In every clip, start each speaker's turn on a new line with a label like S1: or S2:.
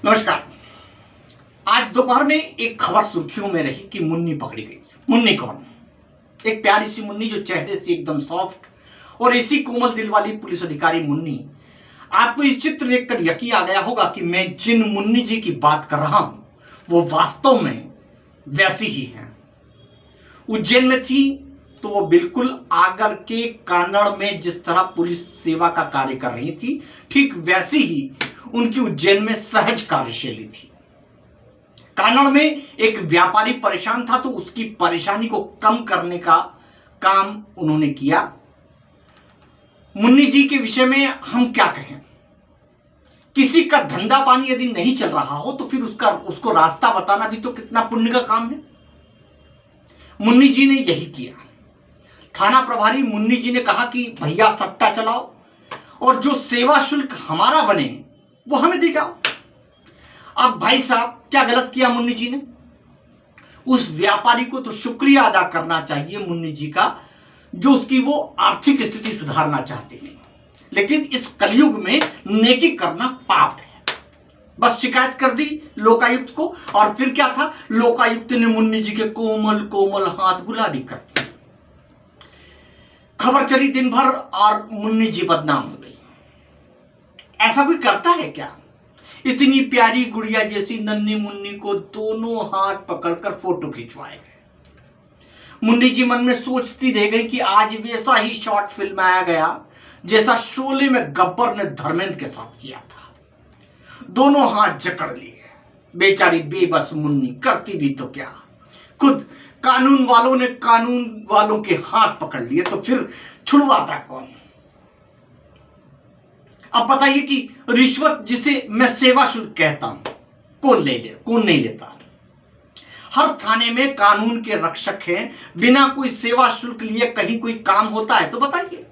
S1: नमस्कार। आज दोपहर में एक खबर सुर्खियों में रही कि मुन्नी पकड़ी गई। मुन्नी कौन? एक प्यारी सी मुन्नी जो चेहरे से एकदम सॉफ्ट और ऐसी कोमल दिल वाली पुलिस अधिकारी मुन्नी। आपको इस चित्र देखकर यकीन आ गया होगा कि मैं जिन मुन्नी जी की बात कर रहा हूं वो वास्तव में वैसी ही हैं। उज्जैन में थी तो वो बिल्कुल आगर के कानड़ में जिस तरह पुलिस सेवा का कार्य कर रही थी, ठीक वैसी ही उनकी उज्जैन में सहज कार्यशैली थी। कानड़ में एक व्यापारी परेशान था तो उसकी परेशानी को कम करने का काम उन्होंने किया। मुन्नी जी के विषय में हम क्या कहें? किसी का धंधा पानी यदि नहीं चल रहा हो तो फिर उसको रास्ता बताना भी तो कितना पुण्य का काम है। मुन्नी जी ने यही किया। थाना प्रभारी मुन्नी जी ने कहा कि भैया सट्टा चलाओ और जो सेवा शुल्क हमारा बने वो हमें दे जाओ। अब भाई साहब क्या गलत किया मुन्नी जी ने? उस व्यापारी को तो शुक्रिया अदा करना चाहिए मुन्नी जी का, जो उसकी वो आर्थिक स्थिति सुधारना चाहते थे। लेकिन इस कलयुग में नेकी करना पाप है। बस शिकायत कर दी लोकायुक्त को और फिर क्या था, लोकायुक्त ने मुन्नी जी के कोमल कोमल हाथ गुलाबी कर दिए। खबर चली दिन भर और मुन्नी जी बदनाम हो गई। ऐसा कोई करता है क्या? इतनी प्यारी गुड़िया जैसी नन्ही मुन्नी को दोनों हाथ पकड़कर फोटो खिंचवाए गए। मुन्नी जी मन में सोचती रह गई कि आज वैसा ही शॉर्ट फिल्म आया गया जैसा शोले में गब्बर ने धर्मेंद्र के साथ किया था। दोनों हाथ जकड़ लिए। बेचारी बेबस मुन्नी करती भी तो क्या, खुद कानून वालों ने कानून वालों के हाथ पकड़ लिए तो फिर छुड़वाता कौन? अब बताइए कि रिश्वत जिसे मैं सेवा शुल्क कहता हूं कौन नहीं लेता? हर थाने में कानून के रक्षक हैं। बिना कोई सेवा शुल्क लिए कहीं कोई काम होता है तो बताइए?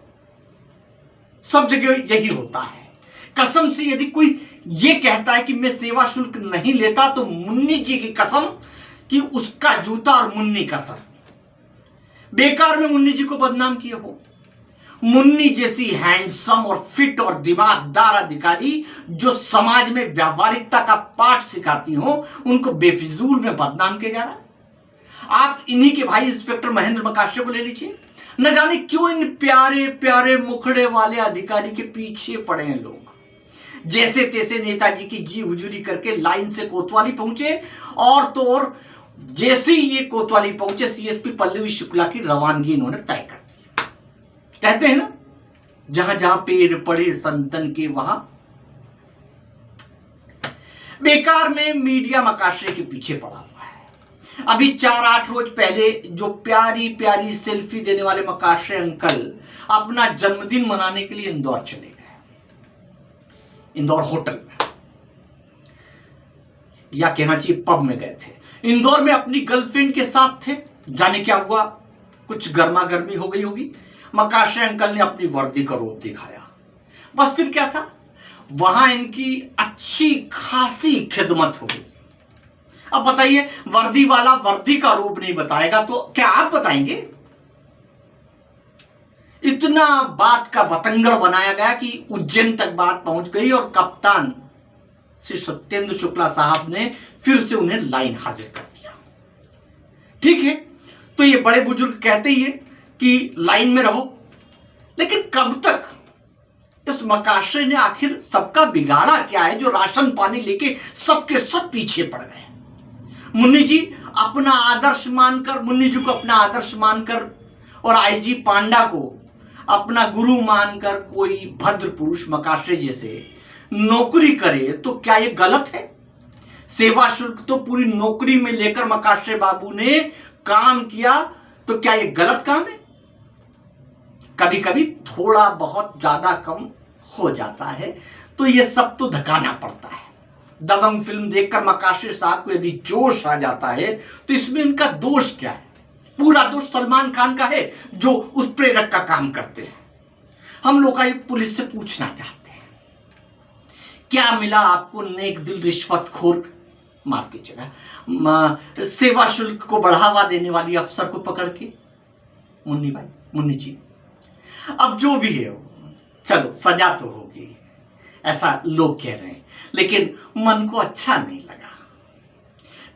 S1: सब जगह यही होता है। कसम से यदि कोई ये कहता है कि मैं सेवा शुल्क नहीं लेता तो मुन्नी जी की कसम कि उसका जूता और मुन्नी का सर। बेकार में मुन्नी जी को बदनाम किए हो। मुन्नी जैसी हैंडसम और फिट और दिमागदार अधिकारी जो समाज में व्यावहारिकता का पाठ सिखाती हो, उनको बेफिजूल में बदनाम किया जा रहा है। आप इन्हीं के भाई इंस्पेक्टर महेंद्र मकाशे को ले लीजिए। न जाने क्यों इन प्यारे प्यारे मुखड़े वाले अधिकारी के पीछे पड़े हैं लोग। जैसे तैसे नेताजी की जी हुजूरी करके लाइन से कोतवाली पहुंचे और तो और जैसे ही ये कोतवाली पहुंचे सीएसपी पल्लवी शुक्ला की रवानगी इन्होंने तय कर दी। कहते हैं ना, जहां जहां पेड़ पड़े संतन के वहां। बेकार में मीडिया मकाशे के पीछे पड़ा हुआ है। अभी 4-8 रोज पहले जो प्यारी प्यारी सेल्फी देने वाले मकाशे अंकल अपना जन्मदिन मनाने के लिए इंदौर चले गए। इंदौर होटल में या कहना चाहिए पब में गए थे। इंदौर में अपनी गर्लफ्रेंड के साथ थे। जाने क्या हुआ, कुछ गर्मा गर्मी हो गई होगी। मकाशे अंकल ने अपनी वर्दी का रूप दिखाया। बस फिर क्या था, वहां इनकी अच्छी खासी खिदमत हो गई। अब बताइए, वर्दी वाला वर्दी का रूप नहीं बताएगा तो क्या आप बताएंगे? इतना बात का बतंगड़ बनाया गया कि उज्जैन तक बात पहुंच गई और कप्तान श्री सत्येंद्र शुक्ला साहब ने फिर से उन्हें लाइन हाजिर कर दिया। ठीक है, तो ये बड़े बुजुर्ग कहते ही है कि लाइन में रहो, लेकिन कब तक? इस मकाशे ने आखिर सबका बिगाड़ा क्या है जो राशन पानी लेके सबके सब पीछे पड़ गए? मुन्नी जी को अपना आदर्श मानकर और आईजी पांडा को अपना गुरु मानकर कोई भद्र पुरुष मकाशे जैसे नौकरी करे तो क्या यह गलत है? सेवा शुल्क तो पूरी नौकरी में लेकर मकाशे बाबू ने काम किया, तो क्या यह गलत काम है? कभी कभी थोड़ा बहुत ज्यादा कम हो जाता है तो यह सब तो धकाना पड़ता है। दबंग फिल्म देखकर मकाशे साहब को यदि जोश आ जाता है तो इसमें इनका दोष क्या है? पूरा दोष सलमान खान का है जो उत्प्रेरक का काम करते हैं। हम लोकायुक्त पुलिस से पूछना चाहते हैं, क्या मिला आपको नेक दिल रिश्वतखोर, माफ कीजिएगा, सेवा शुल्क को बढ़ावा देने वाली अफसर को पकड़ के? मुन्नी जी, अब जो भी है चलो, सजा तो होगी, ऐसा लोग कह रहे हैं, लेकिन मन को अच्छा नहीं लगा।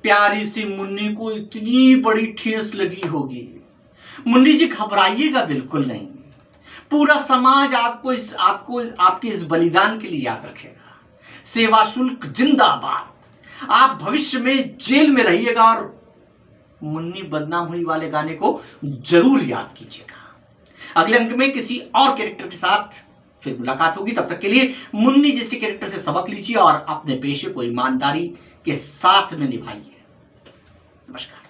S1: प्यारी सी मुन्नी को इतनी बड़ी ठेस लगी होगी। मुन्नी जी घबराइएगा बिल्कुल नहीं, पूरा समाज आपको आपके इस बलिदान के लिए याद रखेगा। सेवा शुल्क जिंदाबाद। आप भविष्य में जेल में रहिएगा और मुन्नी बदनाम हुई वाले गाने को जरूर याद कीजिएगा। अगले अंक में किसी और कैरेक्टर के साथ फिर मुलाकात होगी। तब तक के लिए मुन्नी जैसे कैरेक्टर से सबक लीजिए और अपने पेशे को ईमानदारी के साथ में निभाइए। नमस्कार।